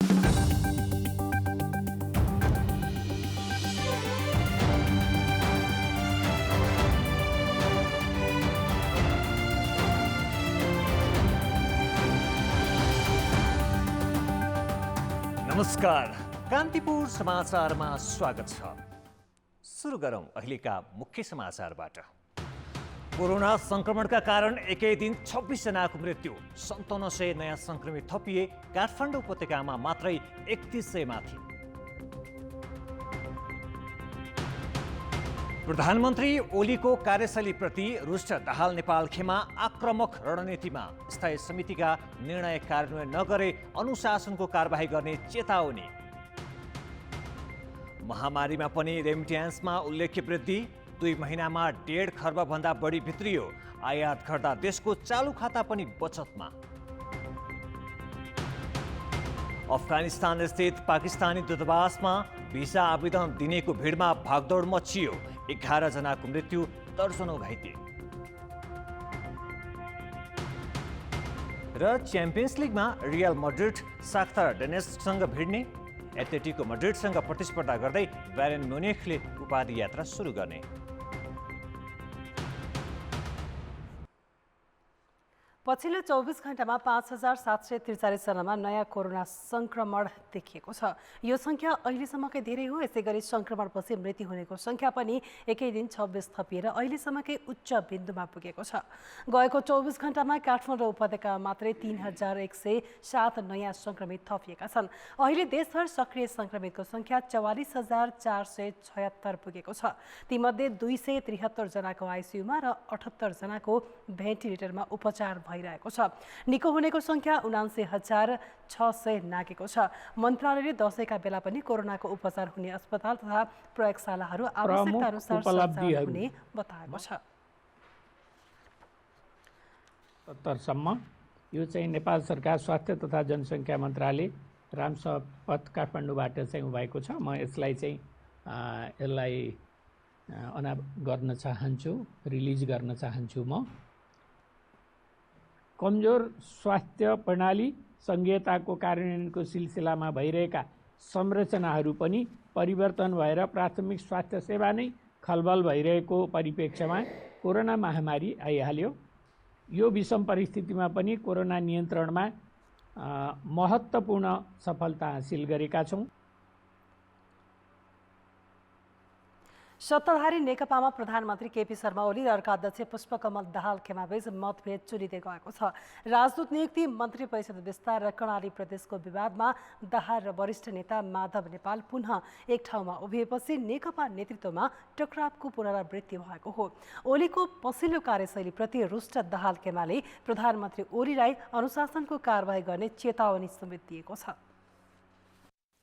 नमस्कार, कान्तिपुर समाचारमा स्वागत छ। सुरु गरौँ अहिलेका मुख्य समाचारबाट। कोरोना संक्रमणका कारण एकै दिन 26 जनाको मृत्यु, 5700 नयाँ संक्रमित थपिए। काठमाडौँ उपत्यकामा मात्रै 3100 माथि। प्रधानमन्त्री ओलीको कार्यशैलीप्रति रुष्ट दाहाल नेपाल खेमा आक्रामक रणनीतिमा स्थायी समितिका निर्णय कार्यान्वयन नगरे अनुशासनको कारबाही गर्ने चेतावनी। महामारीमा पनि रेमिट्यान्समा उल्लेख्य वृद्धि, 2 महिनामा 1.5 खर्बभन्दा बढी भित्रियो। आयात गर्दा देशको चालु खाता पनि बचतमा। अफगानिस्तान स्थित पाकिस्तानी दूतावासमा भिसा आवेदन दिनेको भिडमा भागदौड मचियो। 11 जनाको मृत्यु, दर्जनौं घाइते। र च्याम्पियन्स लिगमा रियल मड्रिड शाख्तार डोनेट्स्कसँग भिड्ने। एथलेटिको मड्रिडसँग प्रतिस्पर्धा गर्दै बायर्न म्युनिखले उपाधि यात्रा सुरु गर्ने। पछिल्लो 24 घण्टामा 5743 जनामा नयाँ कोरोना संक्रमण देखिएको छ। यो संख्या अहिलेसम्मकै धेरै हो। यसै गरी संक्रमणपछि मृत्यु हुनेको संख्या पनि एकै दिन 26 थपिएर अहिलेसम्मकै उच्च बिन्दुमा पुगेको छ। गएको 24 घण्टामा काठमाडौँ उपत्यकामा मात्रै 3107 नयाँ संक्रमित थपिएका छन्। अहिले देशभर सक्रिय संक्रमितको संख्या 44476 पुगेको छ। तीमध्ये 273 जनाको आइसियुमा र 78 जनाको भेन्टिलेटरमा उपचार भइरहेको छ। निको हुनेको संख्या 79600 नागेको छ। मन्त्रालयले दशैंका बेला पनि कोरोनाको उपचार हुने अस्पताल तथा प्रयोगशालाहरू आवश्यकता अनुसार सञ्चालन हुने बताएको छ। 70 सम्म यो चाहिँ नेपाल सरकार स्वास्थ्य तथा जनसङ्ख्या मन्त्रालय रामसपथ काठमाडौँबाट चाहिँ भएको छ। म यसलाई गर्न चाहन्छु, रिलिज गर्न चाहन्छु। म कमजोर स्वास्थ्य प्रणाली संघीयताको कार्यान्वयनको सिलसिलामा भइरहेका संरचनाहरू पनि परिवर्तन भएर प्राथमिक स्वास्थ्य सेवा नै खलबल भइरहेको परिप्रेक्ष्यमा कोरोना महामारी आइहाल्यो। यो विषम परिस्थितिमा पनि कोरोना नियन्त्रणमा महत्त्वपूर्ण सफलता हासिल गरेका छौँ। सत्ताधारी नेकपामा प्रधानमन्त्री केपी शर्मा ओली र अर्का अध्यक्ष पुष्पकमल दाहाल खेमाबीच मतभेद चुरिँदै गएको छ। राजदूत नियुक्ति, मन्त्री परिषद विस्तार र कर्णाली प्रदेशको विवादमा दाहाल र वरिष्ठ नेता माधव नेपाल पुनः एक ठाउँमा उभिएपछि नेकपा नेतृत्वमा टकरावको पुनरावृत्ति भएको हो। ओलीको पछिल्लो कार्यशैलीप्रति रुष्ट दाहाल खेमाले प्रधानमन्त्री ओलीलाई अनुशासनको कारबाही गर्ने चेतावनी समेत दिएको छ।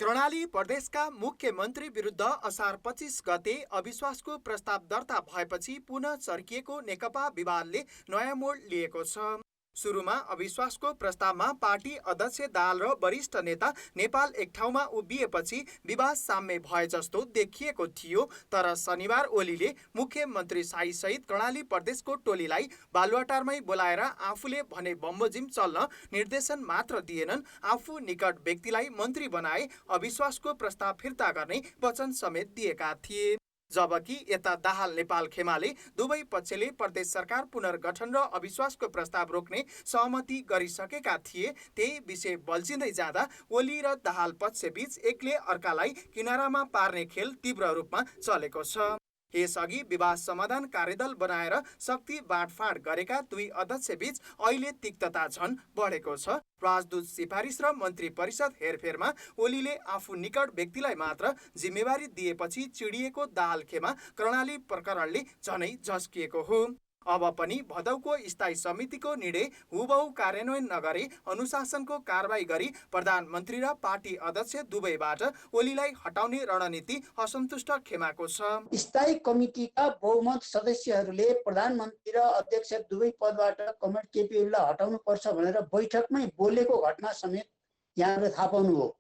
कर्णाली प्रदेशका मुख्यमन्त्री विरुद्ध असार 25 गते अविश्वासको प्रस्ताव दर्ता भएपछि पुनः चर्किएको नेकपा विवादले नयाँ मोड लिएको छ। सुरुमा अविश्वासको प्रस्तावमा पार्टी अध्यक्ष दाहाल र वरिष्ठ नेता नेपाल एक ठाउँमा उभिएपछि विवाद साम्य भए जस्तो देखिएको थियो। तर शनिबार ओलीले मुख्यमन्त्री शाही सहित कर्णाली प्रदेशको टोलीलाई बालुवाटारमै बोलाएर आफूले भने बमोजिम चल्न निर्देशन मात्र दिएनन्, आफू निकट व्यक्तिलाई मन्त्री बनाए अविश्वासको प्रस्ताव फिर्ता गर्ने वचन समेत दिएका थिए। जबकि यता दाहाल नेपाल खेमाले दुवै पक्षले प्रदेश सरकार पुनर्गठन र अविश्वासको प्रस्ताव रोक्ने सहमति गरिसकेका थिए। त्यही विषय बल्झिँदै जाँदा ओली र दाहाल पक्षबीच एकले अर्कालाई किनारामा पार्ने खेल तीव्र रूपमा चलेको छ। यसअघि विवाद समाधान कार्यदल बनाएर शक्ति बाँडफाँड गरेका दुई अध्यक्षबीच अहिले तिक्तता झन बढेको छ। राजदूत सिफारिस र मन्त्री परिषद हेरफेरमा ओलीले आफू निकट व्यक्तिलाई मात्र जिम्मेवारी दिएपछि चिडिएको दाहाल खेमा कर्णाली प्रकरणले झनै झस्किएको हो। अब पनि भदौको स्थायी समितिको निर्णय हुबहु कार्यान्वयन नगरे अनुशासनको कारबाही गरी प्रधानमन्त्री र पार्टी अध्यक्ष दुवैबाट ओलीलाई हटाउने रणनीति असन्तुष्ट खेमाको छ। स्थायी कमिटीका बहुमत सदस्यहरूले प्रधानमन्त्री र अध्यक्ष दुवै पदबाट कमरेड केपी ओलीलाई हटाउनु पर्छ भनेर बैठकमै बोलेको घटना समेत यहाँले थाहा पाउनु हो।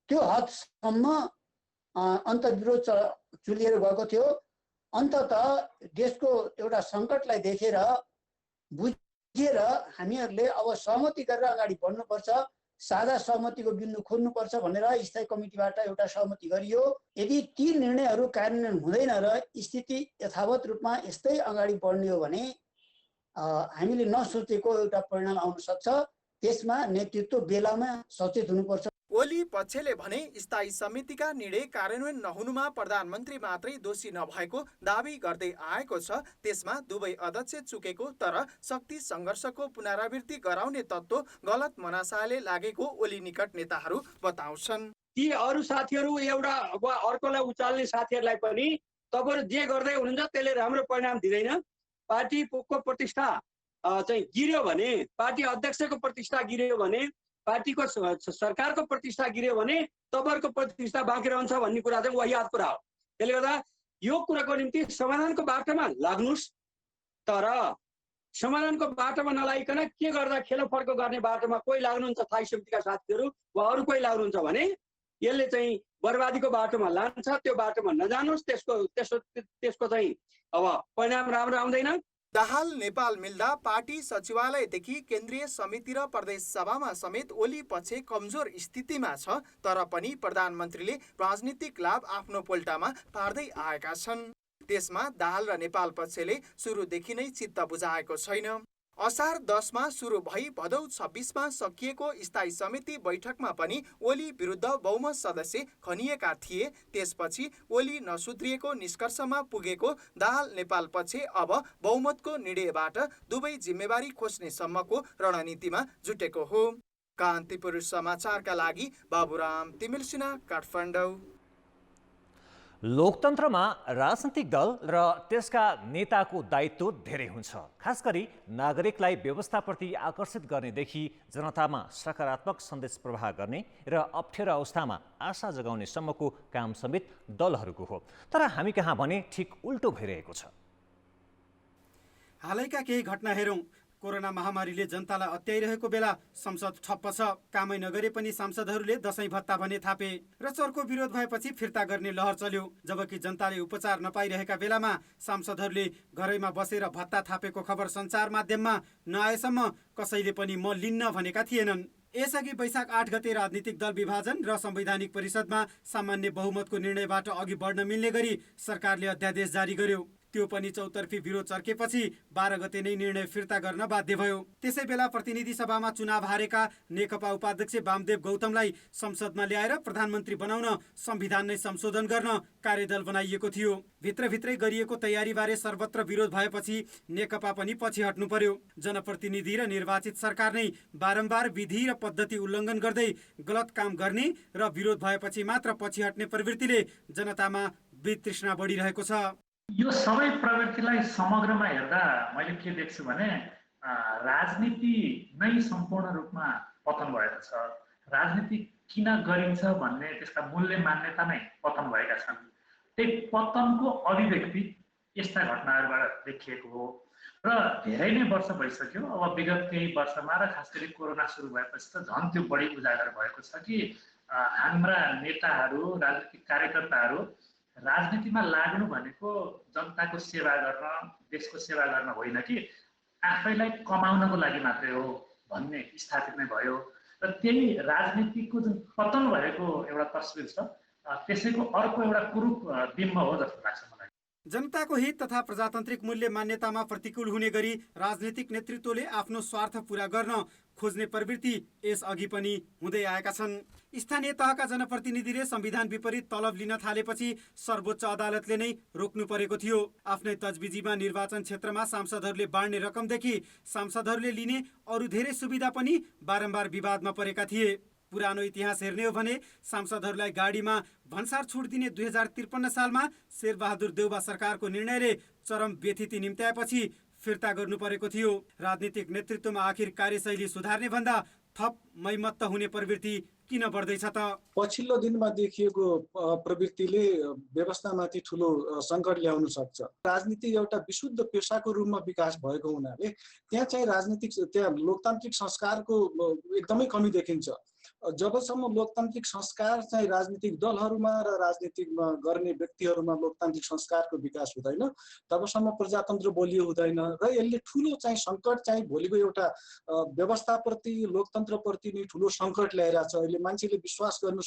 त्यो हदसम्म अन्तर्विरोध चुलिएर गएको थियो। अन्ततः देशको एउटा सङ्कटलाई देखेर बुझेर हामीहरूले अब सहमति गरेर अगाडि बढ्नुपर्छ साझा सहमतिको बिन्दु खोज्नुपर्छ भनेर स्थायी कमिटीबाट एउटा सहमति गरियो। यदि ती निर्णयहरू कार्यान्वयन हुँदैन र स्थिति यथावत रूपमा यस्तै अगाडि बढ्ने हो भने हामीले नसोचेको एउटा परिणाम आउन सक्छ। त्यसमा नेतृत्व बेलामा सचेत हुनुपर्छ। ओली पक्षले भने स्थायी समितिका निर्णय कार्यान्वयन नहुनुमा प्रधानमन्त्री मात्रै दोषी नभएको दावी गर्दै आएको छ। त्यसमा दुवै अध्यक्ष चुकेको तर शक्ति सङ्घर्षको पुनरावृत्ति गराउने तत्त्व गलत मनासाले लागेको ओली निकट नेताहरू बताउँछन्। ती अरू साथीहरू एउटा वा अर्कोलाई उचाल्ने साथीहरूलाई पनि तपाईहरु जे गर्दै हुनुहुन्छ त्यसले राम्रो परिणाम दिँदैन। पार्टीको प्रतिष्ठा चाहिँ गिर्यो भने, पार्टी अध्यक्षको प्रतिष्ठा गिर्यो भने, पार्टीको सरकारको प्रतिष्ठा गिर्यो भने तपाईहरुको प्रतिष्ठा बाँकी रहन्छ भन्ने कुरा चाहिँ वाहियात कुरा हो। त्यसले गर्दा यो कुराको निम्ति समाधानको बाटोमा लाग्नुस्, तर समाधानको बाटोमा नलागिकन के गर्दा खेलोफर्को गर्ने बाटोमा कोही लाग्नुहुन्छ स्थायी समितिका साथीहरू वा अरू कोही लाग्नुहुन्छ भने यसले चाहिँ बर्बादीको बाटोमा लान्छ। त्यो बाटोमा नजानुस्, त्यसको चाहिँ अब परिणाम राम्रो आउँदैन। दाहाल नेपाल मिल्दा पार्टी सचिवालयदेखि केन्द्रीय समिति र प्रदेश सभामा समेत ओली पक्ष कमजोर स्थितिमा छ। तर पनि प्रधानमन्त्रीले राजनीतिक लाभ आफ्नो पोल्टामा पार्दै आएका छन्। त्यसमा दाहाल र नेपाल पक्षले सुरुदेखि नै चित्त बुझाएको छैन। असार 10 मा सुरु भई भदौ 26 मा सकिएको स्थायी समिति बैठकमा पनि ओली विरुद्ध बहुमत सदस्य खनिएका थिए। त्यसपछि ओली नसुध्रिएको निष्कर्षमा पुगेको दाहाल नेपाल पक्ष अब बहुमतको निर्णयबाट दुवै जिम्मेवारी खोज्ने सम्मको रणनीतिमा जुटेको हो। कान्तिपुर समाचारका लागि बाबुराम तिमिल सिन्हा, काठमाडौँ। लोकतन्त्रमा राजनीतिक दल र त्यसका नेताको दायित्व धेरै हुन्छ। खास गरी नागरिकलाई व्यवस्थाप्रति आकर्षित गर्नेदेखि जनतामा सकारात्मक सन्देश प्रवाह गर्ने र अप्ठ्यारो अवस्थामा आशा जगाउने सम्मको काम समेत दलहरूको हो। तर हामी कहाँ भने ठिक उल्टो भइरहेको छ। हालैका केही घटना हेरौँ। कोरोना महामारीले जनतालाई अत्याइरहेको बेला संसद ठप्प छ। कामै नगरे पनि सांसदहरूले दशैं भत्ता भने थापे र चर्को विरोध भएपछि फिर्ता गर्ने लहर चल्यो। जबकि जनताले उपचार नपाइरहेका बेलामा सांसदहरूले घरैमा बसेर भत्ता थापेको खबर सञ्चार माध्यममा नआएसम्म कसैले पनि म लिन्न भनेका थिएनन्। यसअघि वैशाख 8 गते राजनीतिक दल विभाजन र संवैधानिक परिषदमा सामान्य बहुमतको निर्णयबाट अघि बढ्न मिल्ने गरी सरकारले अध्यादेश जारी गर्यो। त्यो पनि चौतर्फी विरोध चर्केपछि 12 गते नै निर्णय फिर्ता गर्न बाध्य भयो। त्यसै बेला प्रतिनिधि सभामा चुनाव हारेका नेकपा उपाध्यक्ष वामदेव गौतमलाई संसदमा ल्याएर प्रधानमन्त्री बनाउन संविधान नै संशोधन गर्न कार्यदल बनाइएको थियो। भित्रभित्रै गरिएको तयारीबारे सर्वत्र विरोध भएपछि नेकपा पनि पछि हट्नु पर्यो। जनप्रतिनिधि र निर्वाचित सरकार नै बारम्बार विधि र पद्धति उल्लङ्घन गर्दै गलत काम गर्ने र विरोध भएपछि मात्र पछि हट्ने प्रवृत्तिले जनतामा वितृष्णा बढिरहेको छ। यो सबै प्रवृत्तिलाई समग्रमा हेर्दा मैले के देख्छु भने राजनीति नै सम्पूर्ण रूपमा पतन भएको छ। राजनीति किन गरिन्छ भन्ने त्यसका मूल्य मान्यता नै पतन भएका छन्। त्यही पतनको अभिव्यक्ति यस्ता घटनाहरूबाट देखिएको हो र धेरै नै वर्ष भइसक्यो। अब विगत केही वर्षमा र खास गरी कोरोना सुरु भएपछि त झन् त्यो बढी उजागर भएको छ कि हाम्रा नेताहरू, राजनीतिक कार्यकर्ताहरू राजनीतिमा लाग्नु भनेको जनताको सेवा गर्न, देशको सेवा गर्न होइन कि आफैलाई कमाउनको लागि मात्रै हो भन्ने स्थापित नै भयो। र त्यही राजनीतिको जुन पतन भएको एउटा तस्बिर छ त्यसैको अर्को एउटा कुरूप बिम्ब हो जस्तो लाग्छ मलाई। जनताको हित तथा प्रजातान्त्रिक मूल्य मान्यतामा प्रतिकूल हुने गरी राजनीतिक नेतृत्वले आफ्नो स्वार्थ पूरा गर्न खोज्ने प्रवृत्ति यस अघि पनि हुँदै आएका छन्। स्थानीय तहका जनप्रतिनिधिले संविधान विपरीत तलब लिन थालेपछि सर्वोच्च अदालतले नै रोक्नु परेको थियो। आफ्नै तजबिजीमा निर्वाचन क्षेत्रमा सांसदहरूले बाँड्ने रकमदेखि सांसदहरूले लिने अरू धेरै सुविधा पनि बारम्बार विवादमा परेका थिए। पुरानो इतिहास हेर्ने हो भने सांसदहरूलाई गाडीमा भन्सार छुट दिने 2053 सालमा शेरबहादुर देउबा सरकारको निर्णयले चरम व्यथिति निम्त्याएपछि फिर्ता गर्नु परेको थियो। राजनीतिक नेतृत्वमा आखिर कार्यशैली सुधार्ने भन्दा थप मैमत्त हुने प्रवृत्ति किन बढ्दैछ त? पछिल्लो दिनमा देखिएको प्रवृत्तिले व्यवस्थामाथि ठुलो सङ्कट ल्याउन सक्छ। राजनीति एउटा विशुद्ध पेसाको रूपमा विकास भएको हुनाले त्यहाँ चाहिँ लोकतान्त्रिक संस्कारको एकदमै कमी देखिन्छ। जबसम्म लोकतान्त्रिक संस्कार चाहिँ राजनीतिक दलहरूमा र राजनीतिक गर्ने व्यक्तिहरूमा लोकतान्त्रिक संस्कारको विकास हुँदैन, तबसम्म प्रजातन्त्र बलियो हुँदैन र यसले ठुलो चाहिँ सङ्कट चाहिँ भोलिको एउटा व्यवस्थाप्रति लोकतन्त्रप्रति नै ठुलो सङ्कट ल्याइरहेको छ। अहिले मान्छेले विश्वास गर्न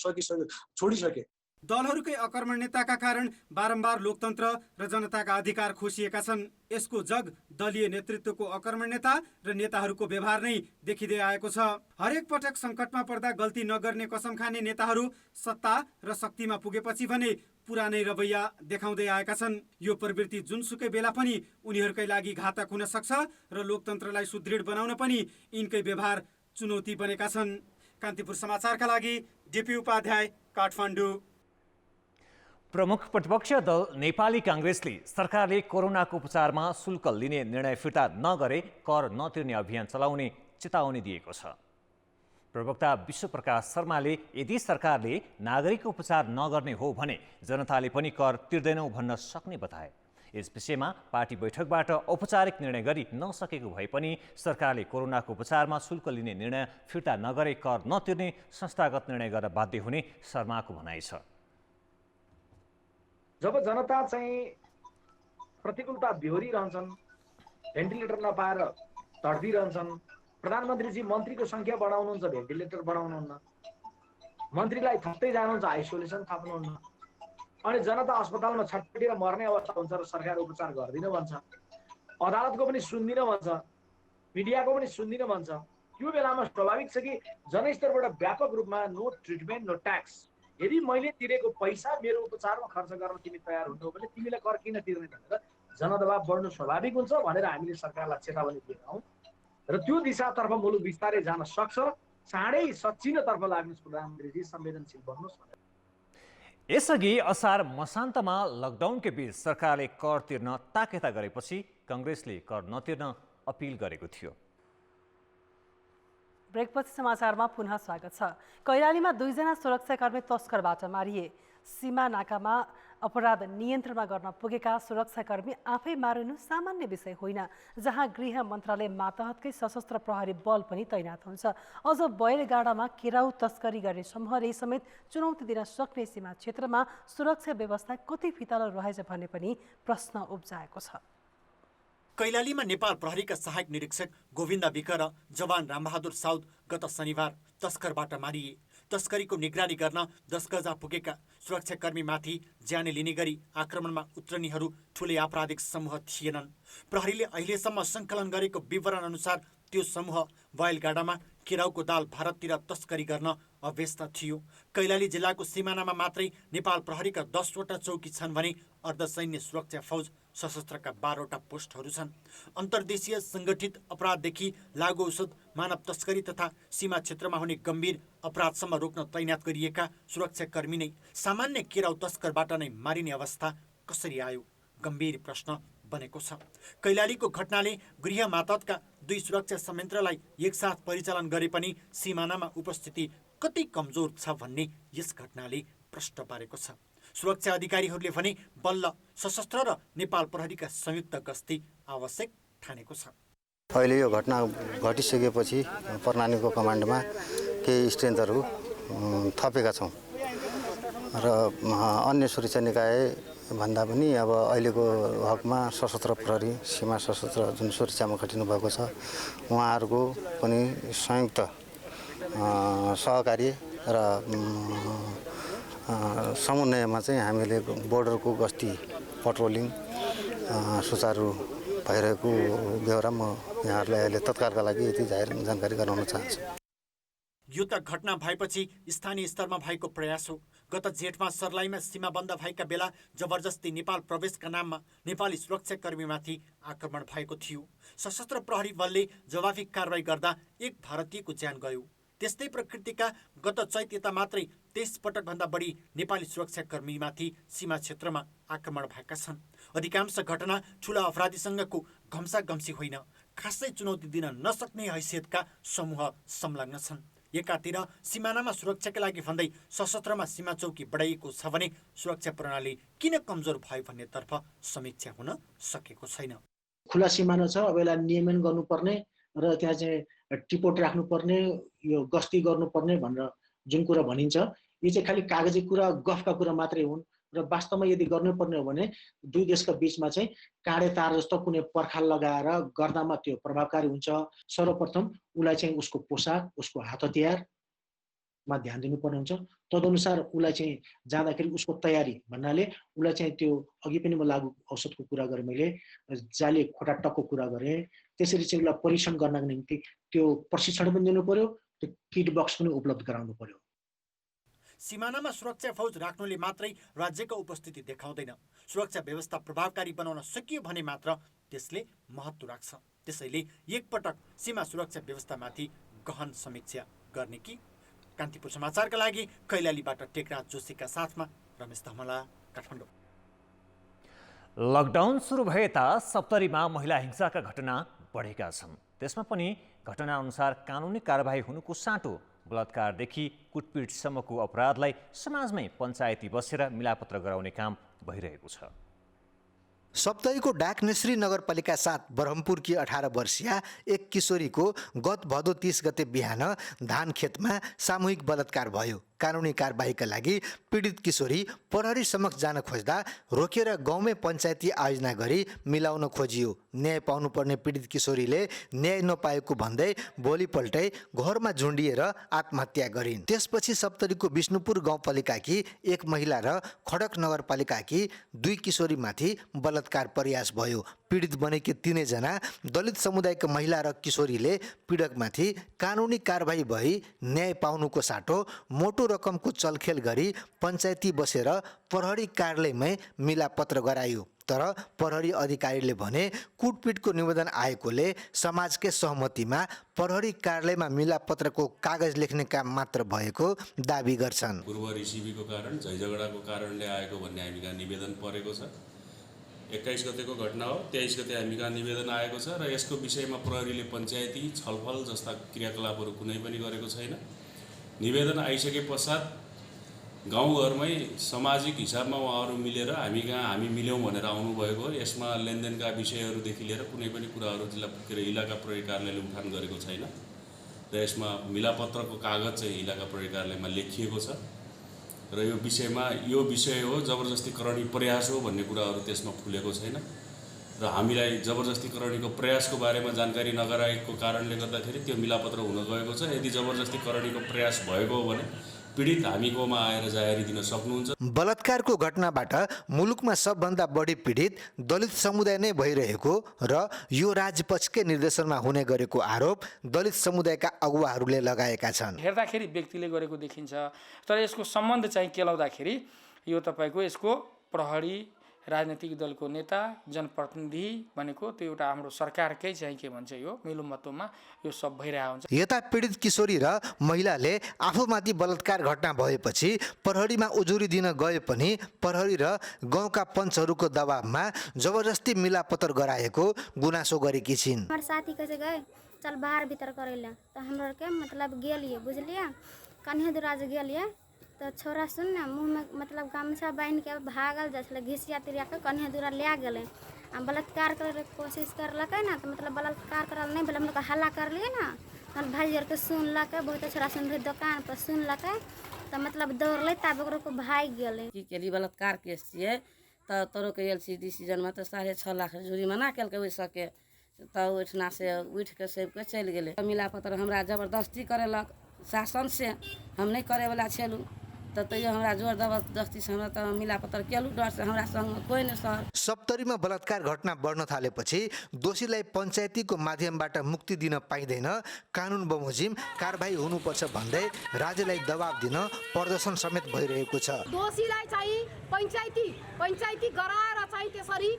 छोडिसके। दलहरूकै अकर्मण्यताका कारण बारम्बार लोकतन्त्र र जनताका अधिकार खोसिएका छन्। यसको जग दलीय नेतृत्वको अकर्मण्यता र नेताहरूको व्यवहार नै देखिँदै आएको छ। हरेक पटक सङ्कटमा पर्दा गल्ती नगर्ने कसम खाने नेताहरू सत्ता र शक्तिमा पुगेपछि भने पुरानै रवैया देखाउँदै आएका छन्। यो प्रवृत्ति जुनसुकै बेला पनि उनीहरूकै लागि घातक हुन सक्छ र लोकतन्त्रलाई सुदृढ बनाउन पनि यिनकै व्यवहार चुनौती बनेका छन्। कान्तिपुर समाचारका लागि डिपी उपाध्याय, काठमाडौँ। प्रमुख प्रतिपक्षी दल नेपाली काङ्ग्रेसले सरकारले कोरोनाको उपचारमा शुल्क लिने निर्णय फिर्ता नगरे कर नतिर्ने अभियान चलाउने चेतावनी दिएको छ। प्रवक्ता विश्वप्रकाश शर्माले यदि सरकारले नागरिकको उपचार नगर्ने हो भने जनताले पनि कर तिर्दैनौ भन्न सक्ने बताए। यस विषयमा पार्टी बैठकबाट औपचारिक निर्णय गरी नसकेको भए पनि सरकारले कोरोनाको उपचारमा शुल्क लिने निर्णय फिर्ता नगरे कर नतिर्ने संस्थागत निर्णय गर्न बाध्य हुने शर्माको भनाइ छ। जब जनता चाहिँ प्रतिकूलता बिहोरिरहन्छन्, भेन्टिलेटर नपाएर तड्पिरहन्छन्, प्रधानमन्त्रीजी मन्त्रीको सङ्ख्या बढाउनुहुन्छ, भेन्टिलेटर बढाउनुहुन्न, मन्त्रीलाई थप्दै जानुहुन्छ, आइसोलेसन थप्नुहुन्न, अनि जनता अस्पतालमा छटपटेर मर्ने अवस्था हुन्छ र सरकार उपचार गर्दिन भन्छ, अदालतको पनि सुन्दिन भन्छ, मिडियाको पनि सुन्दिन भन्छ। त्यो बेलामा स्वाभाविक छ कि जनस्तरबाट व्यापक रूपमा नो ट्रिटमेन्ट नो ट्याक्स, यदि मैले तिरेको पैसा मेरो उपचारमा खर्च गर्न तिमी तयार हुन्छौ भने तिमीले कर किन तिर्ने भनेर जनदबाव बढ्नु स्वाभाविक हुन्छ भनेर हामीले सरकारलाई चेतावनी दिएका हौँ र त्यो दिशातर्फ मुलुक बिस्तारै जान सक्छ। चाँडै सच्चिनतर्फ लाग्नुहोस् प्रधानमन्त्रीजी, संवेदनशील बन्नुहोस् भनेर। यसअघि असार मसान्तमा लकडाउनकै बीच सरकारले कर तिर्न ताकेता गरेपछि काङ्ग्रेसले कर नतिर्न अपिल गरेको थियो। ब्रेकपछि समाचारमा पुनः स्वागत छ। कैलालीमा 2 जना सुरक्षाकर्मी तस्करबाट मारिए। सीमा नाकामा अपराध नियन्त्रणमा गर्न पुगेका सुरक्षाकर्मी आफै मारिनु सामान्य विषय होइन, जहाँ गृह मन्त्रालय मातहतकै सशस्त्र प्रहरी बल पनि तैनात हुन्छ। अझ बैलगाडामा केराउ तस्करी गर्ने समूहले समेत चुनौती दिन सक्ने सीमा क्षेत्रमा सुरक्षा व्यवस्था कति फितलो रहेछ भन्ने पनि प्रश्न उब्जाएको छ। कैलालीमा नेपाल प्रहरीका सहायक निरीक्षक गोविन्द विक र जवान रामबहादुर साउद गत शनिबार तस्करबाट मारिए। तस्करीको निगरानी गर्न 10 गजा पुगेका सुरक्षाकर्मीमाथि ज्यानै लिने गरी आक्रमणमा उत्रनीहरू ठुलै आपराधिक समूह थिएनन्। प्रहरीले अहिलेसम्म सङ्कलन गरेको विवरण अनुसार त्यो समूह बैलगाडामा केराउको दाल भारततिर तस्करी गर्न अभ्यस्त थियो। कैलाली जिल्लाको सिमानामा मात्रै नेपाल प्रहरीका 10वटा चौकी छन् भने अर्धसैन्य सुरक्षा फौज सशस्त्रका 12वटा पोस्टहरू छन्। अन्तर्देशीय सङ्गठित अपराधदेखि लागु औषध, मानव तस्करी तथा सीमा क्षेत्रमा हुने गम्भीर अपराधसम्म रोक्न तैनात गरिएका सुरक्षाकर्मी नै सामान्य केराउ तस्करबाट नै मारिने अवस्था कसरी आयो? गम्भीर प्रश्न बनेको छ। कैलालीको घटनाले गृह मातहतका 2 सुरक्षा संयन्त्रलाई एकसाथ परिचालन गरे पनि सिमानामा उपस्थिति कति कमजोर छ भन्ने यस घटनाले प्रश्न पारेको छ। सुरक्षा अधिकारीहरूले भने बल्ल सशस्त्र र नेपाल प्रहरीका संयुक्त गस्ती आवश्यक ठानेको छ। अहिले यो घटना घटिसकेपछि प्रणालीको कमान्डमा केही स्ट्रेन्थहरू थपेका छौँ र अन्य सुरक्षा निकाय भन्दा पनि अब अहिलेको हकमा सशस्त्र प्रहरी, सीमा सशस्त्र जुन सुरक्षामा खटिनु भएको छ उहाँहरूको पनि संयुक्त सहकार्य र समन्वयमा चाहिँ हामीले बोर्डरको गस्ती पट्रोलिङ सुचारू भइरहेको बेहोरा म यहाँहरूलाई अहिले तत्कालका लागि यति जाहेर जानकारी गराउन चाहन्छु। यो त घटना भएपछि स्थानीय स्तरमा भएको प्रयास हो। गत जेठमा सर्लाहीमा सीमाबन्द भएका बेला जबरजस्ती नेपाल प्रवेशका नाममा नेपाली सुरक्षाकर्मीमाथि आक्रमण भएको थियो। सशस्त्र प्रहरी बलले जवाफी कारवाही गर्दा एक भारतीयको ज्यान गयो। त्यस्तै प्रकृतिका गत चैत यता मात्रै 23 पटकभन्दा बढी नेपाली सुरक्षाकर्मीमाथि सीमा क्षेत्रमा आक्रमण भएका छन्। अधिकांश घटना ठुला अपराधीसँगको घम्साघम्सी होइन, खासै चुनौती दिन नसक्ने हैसियतका समूह संलग्न छन्। एकातिर सिमानामा सुरक्षाका लागि भन्दै सशस्त्रमा सीमा चौकी बढाइएको छ भने सुरक्षा प्रणाली किन कमजोर भयो भन्नेतर्फ समीक्षा हुन सकेको छैन। खुला सिमाना छ, अब यसलाई नियमन गर्नुपर्ने र त्यहाँ चाहिँ टिपोट राख्नुपर्ने, यो गस्ती गर्नुपर्ने भनेर जुन कुरा भनिन्छ, यो चाहिँ खालि कागजी कुरा, गफका कुरा मात्रै हुन् र वास्तवमा यदि गर्नुपर्ने हो भने दुई देशका बीचमा चाहिँ काँडे तार जस्तो कुनै पर्खाल लगाएर गर्दामा त्यो प्रभावकारी हुन्छ। सर्वप्रथम उसलाई चाहिँ उसको पोसाक, उसको हात हतियारमा ध्यान दिनुपर्ने हुन्छ। तदनुसार उसलाई चाहिँ जाँदाखेरि उसको तयारी भन्नाले उसलाई चाहिँ त्यो अघि पनि म लागु औषधको कुरा गरेँ, मैले जाली खोटा टकको कुरा गरेँ। त्यसरी चाहिँ उसलाई परीक्षण गर्नको निम्ति त्यो प्रशिक्षण पनि दिनु पर्यो, त्यो किट बक्स पनि उपलब्ध गराउनु पर्यो। सीमानामा सुरक्षा फौज राख्नुले मात्रै राज्यको उपस्थिति देखाउँदैन। सुरक्षा व्यवस्था प्रभावकारी बनाउन सकियो भने मात्र त्यसले महत्त्व राख्छ। त्यसैले एकपटक सीमा सुरक्षा व्यवस्थामाथि गहन समीक्षा गर्ने कि? कान्तिपुर समाचारका लागि कैलालीबाट टेकराज जोशीका साथमा रमेश धमला, काठमाडौँ। लकडाउन सुरु भए ता सप्तरीमा महिला हिंसाका घटना बढेका छन्। त्यसमा पनि घटनाअनुसार कानुनी कारबाही हुनुको साटो बलात्कारदेखि कुटपिटसम्मको अपराधलाई समाजमै पञ्चायती बसेर मिलापत्र गराउने काम भइरहेको छ। सप्तरीको डाकनेश्री नगरपालिका 7 ब्रह्मपुरकी 18 वर्षीया एक किशोरीको गत भदौ 30 गते बिहान धान खेतमा सामूहिक बलात्कार भयो। कानुनी कारबाहीका लागि पीडित किशोरी प्रहरी समक्ष जान खोज्दा रोकेर गाउँमै पञ्चायती आयोजना गरी मिलाउन खोजियो। न्याय पाउनुपर्ने पीडित किशोरीले न्याय नपाएको भन्दै भोलिपल्टै घरमा झुन्डिएर आत्महत्या गरिन्। त्यसपछि सप्तरीको विष्णुपुर गाउँपालिकाकी एक महिला र खडक नगरपालिकाकी 2 किशोरीमाथि बलात्कार प्रयास भयो। पीडित बनेकी तीनैजना दलित समुदायका महिला र किशोरीले पीडकमाथि कानुनी कारबाही भई न्याय पाउनुको साटो मोटो रकमको चलखेल गरी पञ्चायती बसेर प्रहरी कार्यालयमै मिलापत्र गरायो। तर प्रहरी अधिकारीले भने कुटपिटको निवेदन आएकोले समाजकै सहमतिमा प्रहरी कार्यालयमा मिलापत्रको कागज लेख्ने काम मात्र भएको दाबी गर्छन्। पूर्व रिसिभीको कारण, झैझगडाको कारणले आएको भन्ने हामी कहाँ निवेदन परेको छ। 21 गतेको घटना हो, 23 गते हामी कहाँ निवेदन आएको छ र यसको विषयमा प्रहरीले पञ्चायती छलफल जस्ता क्रियाकलापहरू कुनै पनि गरेको छैन। निवेदन आइसके पश्चात गाउँघरमै सामाजिक हिसाबमा उहाँहरू मिलेर हामी मिल्यौँ भनेर आउनुभएको हो। यसमा लेनदेनका विषयहरूदेखि लिएर कुनै पनि कुराहरू इलाका प्रहरी कार्यालयले उठान गरेको छैन र यसमा मिलापत्रको कागज चाहिँ इलाका प्रहरी कार्यालयमा लेखिएको छ र यो विषय हो जबरजस्ती करणी प्रयास हो भन्ने कुराहरू त्यसमा फुलेको छैन र हामीलाई जबरजस्ती करणीको प्रयासको बारेमा जानकारी नगराएको कारणले गर्दाखेरि त्यो मिलापत्र हुन गएको छ। यदि जबरजस्ती करणीको प्रयास भएको हो भने पीडित हामीकोमा आएर जाहेरी दिन सक्नुहुन्छ। बलात्कारको घटनाबाट मुलुकमा सबभन्दा बढी पीडित दलित समुदाय नै भइरहेको र यो राजपक्षकै निर्देशनमा हुने गरेको आरोप दलित समुदायका अगुवाहरूले लगाएका छन्। हेर्दाखेरि व्यक्तिले गरेको देखिन्छ, तर यसको सम्बन्ध चाहिँ केलाउँदाखेरि यो तपाईको यसको प्रहरी, राजनीतिक दलको नेता, जनप्रतिनिधि भनेको त्यो एउटा हाम्रो सरकारकै चाहिँ के भन्छ यो मिलोमतोमा यो सब भइरहेको हुन्छ। यता पीडित किशोरी र महिलाले आफूमाथि बलात्कार घटना भएपछि प्रहरीमा उजुरी दिन गए पनि प्रहरी र गाउँका पञ्चहरूको दबावमा जबरजस्ती मिलापत्र गराएको गुनासो गरेकी छिन्। हमारे साथी कैसे गए चल बाहर भीतर करेला तो हमरा के मतलब गेलिए बुझलिए कन्हे दुराज गेलिए तो छोरा सुन ना मुँह में मतलब गमछा बांध के भागल जैसे घिसिया तिरिया के कन्हे दूरा ले गए आ बलात्कार करे कोशिश करलक ना तो मतलब बलात्कार करल नहीं हम लोग हल्ला कर लिए ना तो भाई जर के सुनलक बहुत छोरा सुन रहे दुकान पर सुनलक तो मतलब दौड़ल तब को भाग गए की केली बलात्कार केस छिए तो तोरो के एलसीडी सीजन में तो 6.5 लाख जुर्माना कल के सके तो ओठना से उठ के सब के चल गए। मिलापत्र हमरा जबरदस्ती करेलक शासन से हम नहीं करे वाला छलू तो तैयो हमरा जोर जबरदस्ती से हमरा तो मिलापत्र केलू डर से हमरा संग कोई नहीं सर। सप्तरीमा बलात्कार घटना बढ्न थालेपछि दोषीलाई पञ्चायतीको माध्यमबाट मुक्ति दिन पाइँदैन, कानुन बमोजिम कारबाही हुनुपर्छ भन्दै राज्यलाई दबाब दिन प्रदर्शन समेत भइरहेको छ। दोषीलाई चाहिँ पञ्चायती गराएर चाहिँ त्यसरी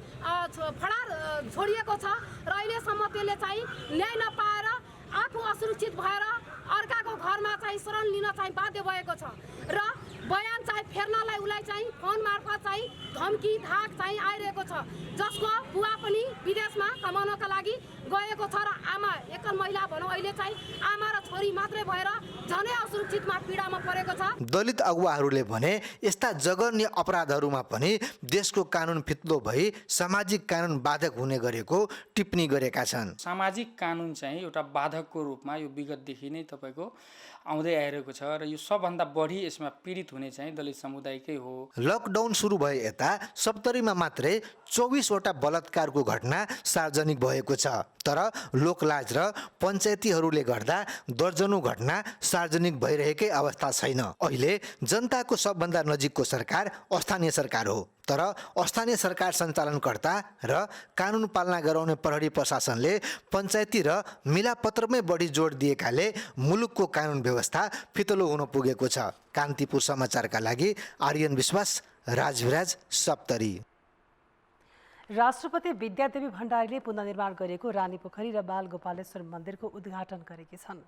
फडार छोडिएको छ र अहिलेसम्म त्यसले चाहिँ न्याय नपाएर आफू असुरक्षित भएर अर्काको घरमा चाहिँ शरण लिन चाहिँ बाध्य भएको छ र बयान चाहिँ फेर्नलाई उसलाई चाहिँ फोन मार्फत चाहिँ धम्की धाक चाहिँ आइरहेको छ, जसको बुवा पनि विदेशमा कमाउनका लागि गएको छ र आमा एकल महिला भनौँ अहिले चाहिँ आमा र छोरी मात्रै भएर झनै असुरक्षितमा पीडामा परेको छ। दलित अगुवाहरूले भने यस्ता जघन्य अपराधहरूमा पनि देशको कानुन फित्लो भई सामाजिक कानुन बाधक हुने गरेको टिप्पणी गरेका छन्। सामाजिक कानुन चाहिँ एउटा बाधकको रूपमा यो विगतदेखि नै तपाईँको आउँदै आइरहेको छ र यो सबभन्दा बढी यसमा पीडित हुने चाहिँ दलित समुदायकै हो। लकडाउन सुरु भए यता सप्तरीमा मात्रै 24वटा बलात्कारको घटना सार्वजनिक भएको छ, तर लोकलाज र पञ्चायतीहरूले गर्दा दर्जनौं घटना सार्वजनिक भइरहेकै अवस्था छैन। अहिले जनताको सबभन्दा नजिकको सरकार स्थानीय सरकार हो, तर स्थानीय सरकार सञ्चालनकर्ता र कानुन पालना गराउने प्रहरी प्रशासनले पञ्चायती र मिलापत्रमै बढी जोड दिएकाले मुलुकको कानुन व्यवस्था फितलो हुन पुगेको छ। कान्तिपुर समाचारका लागि आर्यन विश्वास, राजविराज, सप्तरी। राष्ट्रपति विद्यादेवी भण्डारीले पुनर्निर्माण गरेको रानीपोखरी र बालगोपालेश्वर मन्दिरको उद्घाटन गरेकी छन्।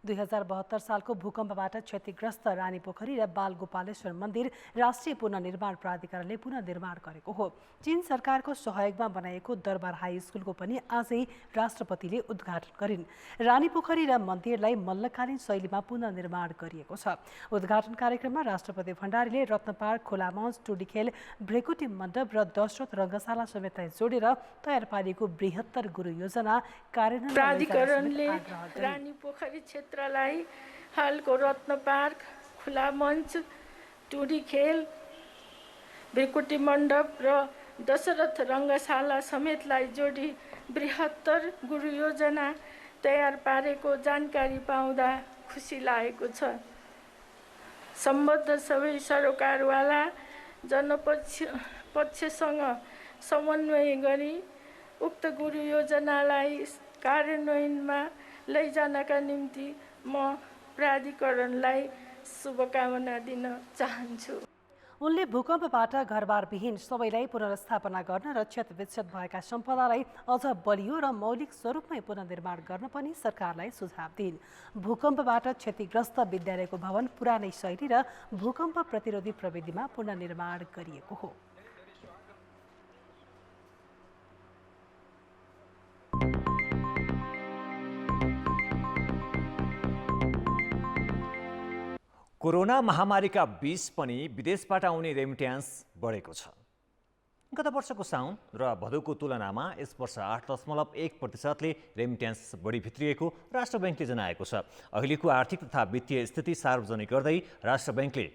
2072 सालको भूकम्पबाट क्षतिग्रस्त रानीपोखरी र बालगोपालेश्वर मन्दिर राष्ट्रिय पुनर्निर्माण प्राधिकरणले पुनर्निर्माण गरेको हो। चीन सरकारको सहयोगमा बनाइएको दरबार हाई स्कुलको पनि आजै राष्ट्रपतिले उद्घाटन गरिन्। रानीपोखरी र मन्दिरलाई मल्लकालीन शैलीमा पुनर्निर्माण गरिएको छ। उद्घाटन कार्यक्रममा राष्ट्रपति भण्डारीले रत्नपार्क, खोला मञ्च, टुडी खेल, भ्रेकुटी मण्डप र दशरथ रङ्गशाला समेतलाई जोडेर तयार पारिएको बृहत्तर गुरु योजना कार्यान्वयन प्राधिकरणले रानीपोखरी क्षेत्रलाई हालको रत्न पार्क, खुला मञ्च, टुडी खेल, भ्रेकुटी मण्डप र दशरथ रङ्गशाला समेतलाई जोडी बृहत्तर गुरु योजना तयार पारेको जानकारी पाउँदा खुसी लागेको छ। सम्बद्ध सबै सरोकारवाला जनपक्षसँग समन्वय गरी उक्त गुरु योजनालाई कार्यान्वयनमा लैजानका निम्ति म प्राधिकरणलाई शुभकामना दिन चाहन्छु। उनले भूकम्पबाट घरबारविहीन सबैलाई पुनर्स्थापना गर्न र क्षतविक्षत भएका सम्पदालाई अझ बलियो र मौलिक स्वरूपमै पुनर्निर्माण गर्न पनि सरकारलाई सुझाव दिइन्। भूकम्पबाट क्षतिग्रस्त विद्यालयको भवन पुरानै शैली र भूकम्प प्रतिरोधी प्रविधिमा पुनर्निर्माण गरिएको हो। कोरोना महामारीका बीच पनि विदेशबाट आउने रेमिट्यान्स बढेको छ। गत वर्षको साउन र भदौको तुलनामा यस वर्ष 8.1%ले रेमिट्यान्स बढी भित्रिएको राष्ट्र ब्याङ्कले जनाएको छ। अहिलेको आर्थिक तथा वित्तीय स्थिति सार्वजनिक गर्दै राष्ट्र ब्याङ्कले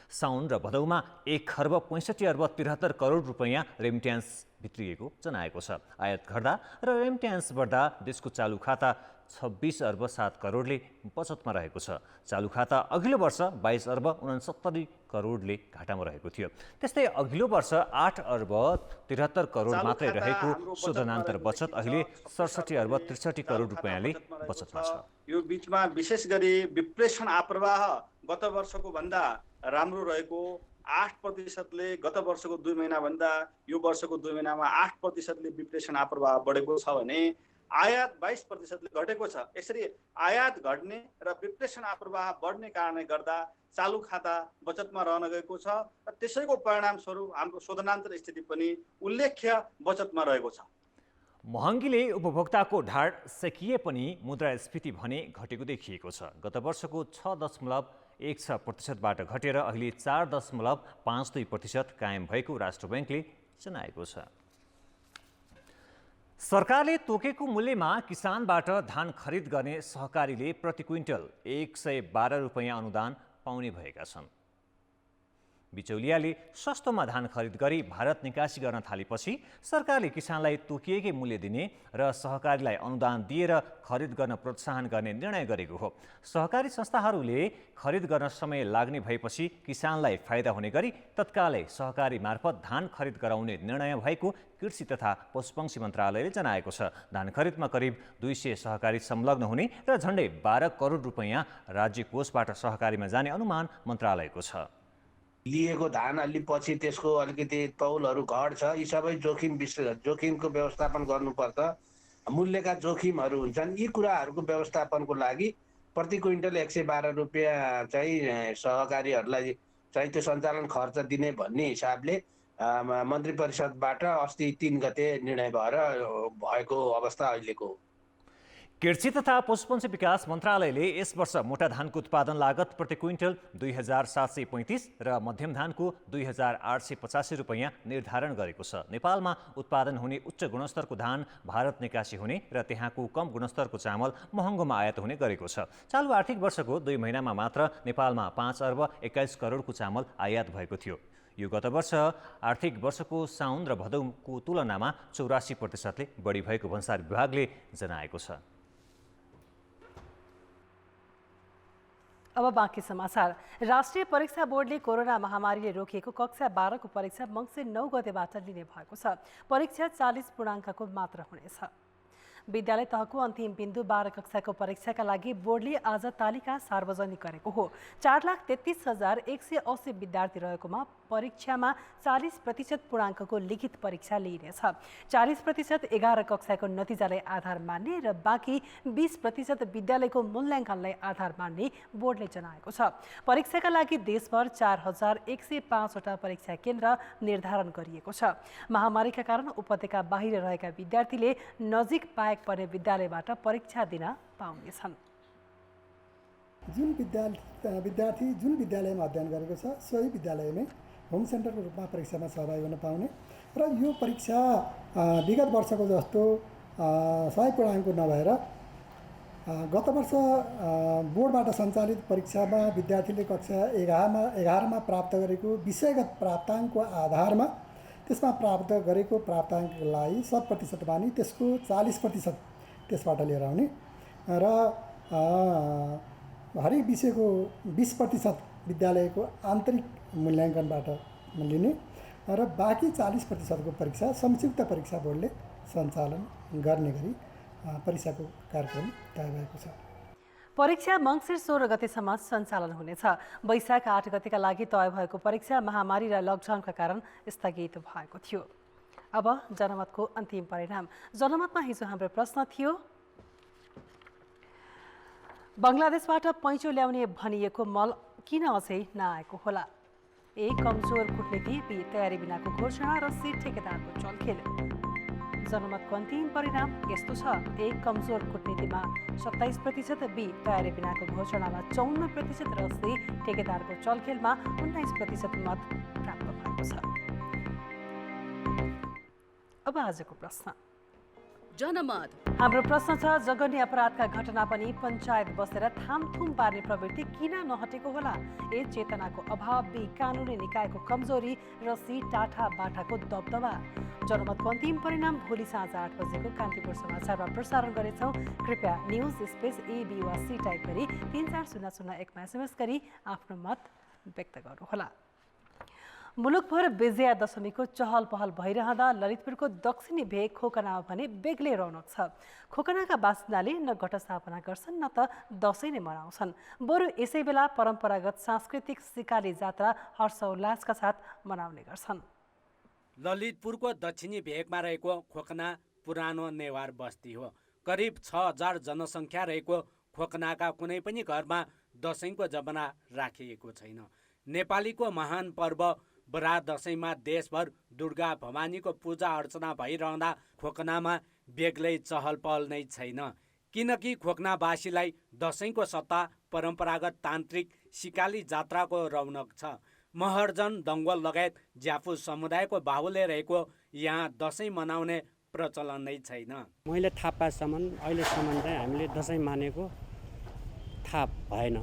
साउन र भदौमा 1,65,73 रुपैयाँ रेमिट्यान्स भित्रिएको जनाएको छ। आयात घट्दा र रेमिट्यान्स बढ्दा देशको चालु खाता 26,07 बचतमा रहेको छ। चालु खाता अघिल्लो वर्ष 22,69 घाटामा रहेको थियो। त्यस्तै अघिल्लो वर्ष 8,73 मात्रै रहेको शोधनान्तर बचत अहिले 67,63 रुपैयाँले बचतमा छ। यो बीचमा विशेष गरी विप्रेषण आप्रवाह गत वर्षको भन्दा राम्रो रहेको 8%ले गत वर्षको 2 महिना भन्दा यो वर्षको 2 महिनामा 8%ले विप्रेषण आप्रवाह बढेको छ भने आयात 22%ले घटेको छ। यसरी आयात घट्ने र विप्रेषण आप्रवाह बढ्ने कारणले गर्दा चालु खाता बचतमा रहन गएको छ र त्यसैको परिणामस्वरूप हाम्रो शोधनान्तर स्थिति पनि उल्लेख्य बचतमा रहेको छ। महँगीले उपभोक्ताको ढाड सेकिए पनि मुद्रास्फीति भने घटेको देखिएको छ। गत वर्षको 6.16% घटेर अहिले 4.52% कायम भएको राष्ट्र ब्याङ्कले जनाएको छ। सरकारले तोकेको मूल्यमा किसानबाट धान खरिद गर्ने सहकारीले प्रति क्विन्टल 112 रुपैयाँ अनुदान पाउने भएका छन्। बिचौलियाले सस्तोमा धान खरिद गरी भारत निकासी गर्न थालेपछि सरकारले किसानलाई तोकिएकै मूल्य दिने र सहकारीलाई अनुदान दिएर खरिद गर्न प्रोत्साहन गर्ने निर्णय गरेको हो। सहकारी संस्थाहरूले खरिद गर्न समय लाग्ने भएपछि किसानलाई फाइदा हुने गरी तत्कालै सहकारी मार्फत धान खरिद गराउने निर्णय भएको कृषि तथा पशुपक्षी मन्त्रालयले जनाएको छ। धान खरिदमा करिब 200 सहकारी संलग्न हुने र झन्डै 12 करोड रुपैयाँ राज्य कोषबाट सहकारीमा जाने अनुमान मन्त्रालयको छ। लिएको धान अलि पछि त्यसको अलिकति तौलहरू घट्छ, यी सबै जोखिमको व्यवस्थापन गर्नुपर्छ। मूल्यका जोखिमहरू हुन्छन्, यी कुराहरूको व्यवस्थापनको लागि प्रति क्विन्टल 112 रुपियाँ चाहिँ सहकारीहरूलाई चाहिँ त्यो सञ्चालन खर्च दिने भन्ने हिसाबले मन्त्री परिषदबाट अस्ति 3 गते निर्णय भएर भएको अवस्था अहिलेको हो। कृषि तथा पशुपन्छी विकास मन्त्रालयले यस वर्ष मोटा धानको उत्पादन लागत प्रति क्विन्टल 2735 र मध्यम धानको 2885 रुपैयाँ निर्धारण गरेको छ। नेपालमा उत्पादन हुने उच्च गुणस्तरको धान भारत निकासी हुने र त्यहाँको कम गुणस्तरको चामल महँगोमा आयात हुने गरेको छ। चालु आर्थिक वर्षको 2 महिनामा मात्र नेपालमा 5 अर्ब 21 करोडको चामल आयात भएको थियो। यो गत वर्ष आर्थिक वर्षको साउन र भदौको तुलनामा 84%ले बढी भएको भन्सार विभागले जनाएको छ। अब बाँकी समाचार। राष्ट्रिय परीक्षा बोर्डले कोरोना महामारीले रोकिएको कक्षा 12 को परीक्षा मङ्सिर 9 गतेबाट लिने भएको छ। परीक्षा 40 पूर्णाङ्कको मात्र हुनेछ। विद्यालय तहको अन्तिम बिन्दु 12 कक्षाको परीक्षाका लागि बोर्डले आज तालिका सार्वजनिक गरेको हो। 4,33,180 विद्यार्थी रहेकोमा परीक्षामा 40% पूर्णाङ्कको लिखित परीक्षा लिइनेछ। 40% 11 कक्षाको नतिजालाई आधार मान्ने र बाँकी 20% विद्यालयको मूल्याङ्कनलाई आधार मान्ने बोर्डले जनाएको छ। परीक्षाका लागि देशभर 4,105वटा परीक्षा केन्द्र निर्धारण गरिएको छ। महामारीका कारण उपत्यका बाहिर रहेका विद्यार्थीले नजिक बाहेक पर्ने विद्यालयबाट परीक्षा दिन पाउनेछन्। जुन विद्यालयमा अध्ययन गरेको छ सोही विद्यालयमै होम सेन्टरको रूपमा परीक्षामा सहभागी हुन पाउने र यो परीक्षा विगत वर्षको जस्तो 100 पूर्णाङ्कको नभएर गत वर्ष बोर्डबाट सञ्चालित परीक्षामा विद्यार्थीले कक्षा 11मा प्राप्त गरेको विषयगत प्राप्ताङ्कको आधारमा त्यसमा प्राप्त गरेको प्राप्ताङ्कलाई 100% मानि त्यसको 40% त्यसबाट लिएर आउने र हरेक विषयको 20% विद्यालयको आन्तरिक मूल्याङ्कनबाट लिने र बाँकी 40% को परीक्षा संयुक्त परीक्षा बोर्डले सञ्चालन गर्ने गरी परीक्षाको कार्यक्रम तय भएको छ। परीक्षा मङ्सिर 16 गतेसम्म सञ्चालन हुनेछ। वैशाख 8 गतेका लागि तय भएको परीक्षा महामारी र लकडाउनका कारण स्थगित भएको थियो। अब जनमतको अन्तिम परिणाम। जनमतमा हिजो हाम्रो प्रश्न थियो, बङ्गलादेशबाट पैँचो ल्याउने भनिएको मल किन अझै नआएको होला? ए. कमजोर कूटनीति, बी. तयारी बिनाको घोषणा र सी. ठेकेदारको चलखेल। जनमतको अन्तिम परिणाम यस्तो छ। ए. कमजोर कूटनीतिमा 27%, बी. तयारी बिनाको घोषणामा 54% र सी. ठेकेदारको चलखेलमा 19% मत प्राप्त भएको छ। अब आजको प्रश्न। जनमत। हाम्रो प्रश्न छ, जघन्य अपराधका घटना पनि पञ्चायत बसेर थामथुम पार्ने प्रवृत्ति किन नहटेको होला? ए. चेतनाको अभाव, बी. कानुनी निकायको कमजोरी र सी. टाठा बाठाको दबदबा। जनमतको अन्तिम परिणाम भोलि साँझ 8 बजेको कान्तिपुर समाचारमा प्रसारण गर्नेछौँ। कृपया न्युज स्पेस AB वा सी टाइप गरी 34001मा SMS गरी आफ्नो मत व्यक्त गर्नुहोला। मुलुकभर विजया दशमीको चहल पहल भइरहँदा ललितपुरको दक्षिणी भेग खोकनामा भने बेग्लै रौनक छ। खोकनाका बासिन्दाले न घट स्थापना गर्छन् न त दसैँ नै मनाउँछन्, बरु यसै बेला परम्परागत सांस्कृतिक सिकाली जात्रा हर्षोल्लासका साथ मनाउने गर्छन्। ललितपुरको दक्षिणी भेगमा रहेको खोकना पुरानो नेवार बस्ती हो। करिब 6000 जनसङ्ख्या रहेको खोकनाका कुनै पनि घरमा दसैँको जमाना राखिएको छैन। नेपालीको महान पर्व बरा दसैँमा देशभर दुर्गा भवानीको पूजा अर्चना भइरहँदा खोकनामा बेग्लै चहल पहल नै छैन। किनकि खोकनावासीलाई दसैँको सट्टा परम्परागत तान्त्रिक सिकाली जात्राको रौनक छ। महर्जन दङ्गल लगायत ज्यापु समुदायको बाहुल्य रहेको यहाँ दसैँ मनाउने प्रचलन नै छैन। मैले थाहा पाएसम्म अहिलेसम्म चाहिँ हामीले दसैँ मानेको थाहा भएन।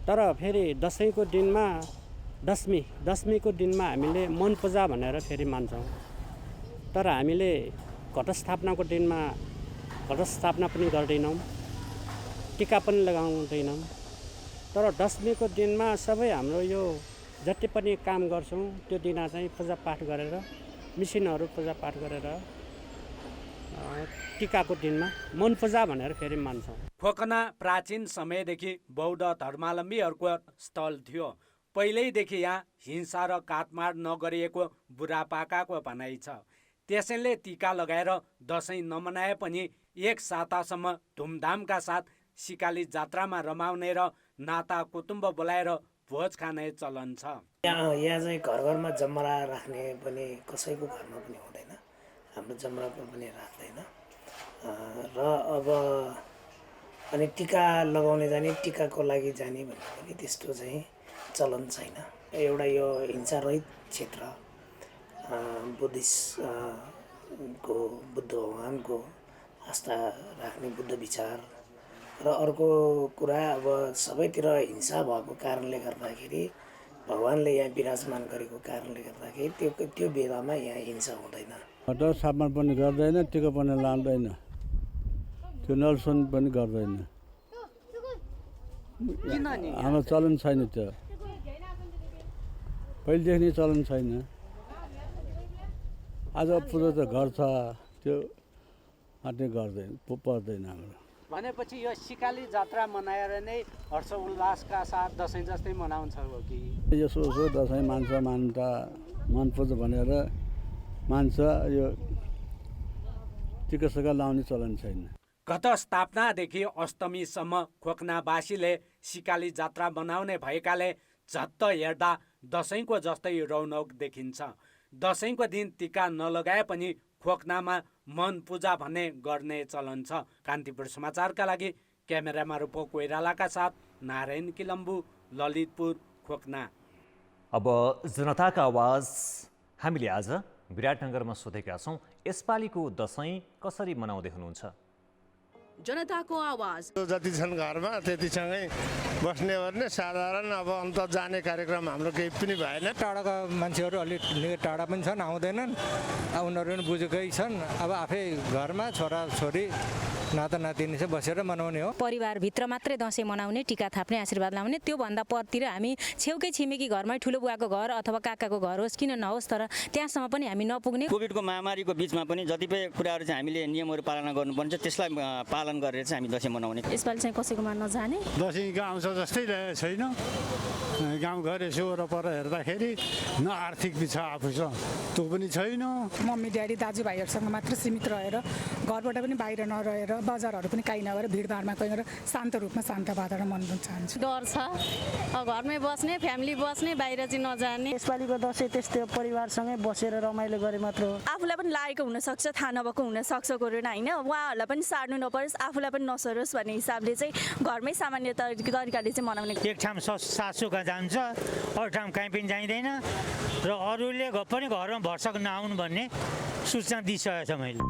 तर फेरि दसैँको दिनमा दशमीको दिनमा हामीले मन पूजा भनेर फेरि मान्छौँ। तर हामीले घटस्थापनाको दिनमा घटस्थापना पनि गर्दैनौँ, टिका पनि लगाउँदैनौँ। तर दशमीको दिनमा सबै हाम्रो यो जति पनि काम गर्छौँ त्यो दिन चाहिँ पूजापाठ गरेर मिसिनहरू पूजापाठ गरेर टिकाको दिनमा मन पूजा भनेर फेरि मान्छौँ। खोकना प्राचीन समयदेखि बौद्ध धर्मावलम्बीहरूको स्थल थियो। पहिल्यैदेखि यहाँ हिंसा र काटमाड नगरिएको बुढापाकाको भनाइ छ। त्यसैले टिका लगाएर दसैँ नमनाए पनि एक सातासम्म धुमधामका साथ सिकाली जात्रामा रमाउने र नाता कुटुम्ब बोलाएर भोज खाने चलन छ। यहाँ चाहिँ घर घरमा जमरा राख्ने पनि कसैको घरमा पनि हुँदैन, हाम्रो जमराको पनि राख्दैन। र अब अनि टिका लगाउने जाने, टिकाको लागि जाने भन्ने पनि त्यस्तो चाहिँ चलन छैन। एउटा यो हिंसारहित क्षेत्र, बुद्धिस्ट को बुद्ध भगवानको आस्था राख्ने, बुद्ध विचार। र अर्को कुरा अब सबैतिर हिंसा भएको कारणले गर्दाखेरि, भगवानले यहाँ विराजमान गरेको कारणले गर्दाखेरि त्यो बेलामा यहाँ हिंसा हुँदैन। स्थापना पनि गर्दैन, टिका पनि लाँदैन, त्यो नलसन पनि गर्दैन। हाम्रो चलन छैन, त्यो पहिलेदेखि चलन छैन। आज पूजा त गर्छ, त्यो मात्रै गर्दैन, पर्दैन हाम्रो। भनेपछि यो सिकाली जात्रा मनाएर नै हर्ष उल्लासका साथ दसैँ जस्तै मनाउँछ हो कि? यसो दसैँ मान्छ, मन पर्छ भनेर मान्छ, यो टिकासका लाउने चलन छैन। गत स्थापनादेखि अष्टमीसम्म खोकनावासीले सिकाली जात्रा मनाउने भएकाले झट्ट हेर्दा दसैँको जस्तै रौनक देखिन्छ। दसैँको दिन टिका नलगाए पनि खोकनामा मन पूजा भन्ने गर्ने चलन छ। कान्तिपुर समाचारका लागि क्यामेरामा रूपो कोइरालाका साथ नारायण किलम्बु, ललितपुर, खोकना। अब जनताका आवाज हामीले आज विराटनगरमा सोधेका छौँ, यसपालिको दसैँ कसरी मनाउँदै हुनुहुन्छ? जनताको आवाज। जति छन् घरमा त्यतिसँगै बस्ने गर्ने साधारण। अब अन्त जाने कार्यक्रम हाम्रो केही पनि भएन। टाढाका मान्छेहरू अलिक टाढा पनि छन्, आउँदैनन्। उनीहरू पनि बुझेकै छन्। अब आफै घरमा छोराछोरी नाता नातिनी चाहिँ बसेर मनाउने हो। परिवारभित्र मात्रै दसैँ मनाउने, टिका थाप्ने, आशीर्वाद लाउने, त्योभन्दा परतिर हामी छेउकै छिमेकी घरमै ठुलो बुवाको घर अथवा काकाको घर होस् किन नहोस्, तर त्यहाँसम्म पनि हामी नपुग्ने। कोभिडको महामारीको बिचमा पनि जतिपय कुराहरू चाहिँ हामीले नियमहरू पालना गर्नुपर्छ, त्यसलाई पालन गरेर चाहिँ हामी दसैँ मनाउने। यसपालि चाहिँ कसैकोमा नजाने, दसैँ आउँछ जस्तै छैन। गाउँघर यसो वरपर हेर्दाखेरि न आर्थिक पिछा आफूसँग त्यो पनि छैन। मम्मी ड्याडी दाजुभाइहरूसँग मात्र सीमित रहेर, घरबाट पनि बाहिर नरहेर, बजारहरू पनि काहीँ नगएर भिडभाडमा गएर शान्त रूपमा शान्त वातावरण मनाउन चाहन्छु। डर छ, घरमै बस्ने, फ्यामिली बस्ने, बाहिर चाहिँ नजाने। यसपालिको दसैँ त्यस्तै परिवारसँगै बसेर रमाइलो गरे मात्र हो। आफूलाई पनि लागेको हुनसक्छ, थाहा नभएको हुनसक्छ कोरोना होइन, उहाँहरूलाई पनि सार्नु नपरोस्, आफूलाई पनि नसरोस् भन्ने हिसाबले चाहिँ घरमै सामान्य तरिकाले चाहिँ मनाउने। एक ठाउँ सासूका जान्छ, अरू ठाउँ कहीँ पनि जाइँदैन र अरूले पनि घरमा भर्सक नआउनु भन्ने सूचना दिइसकेको छ मैले।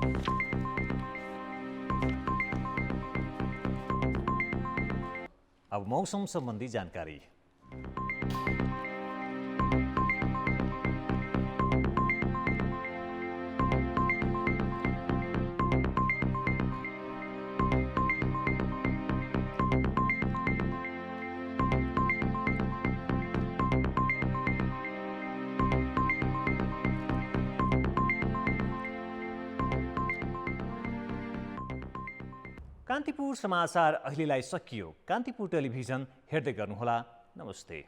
अब मौसम सम्बन्धी जानकारी। कान्तिपुर समाचार अहिलेलाई सकियो। कान्तिपुर टेलिभिजन हेर्दै गर्नुहोला। नमस्ते।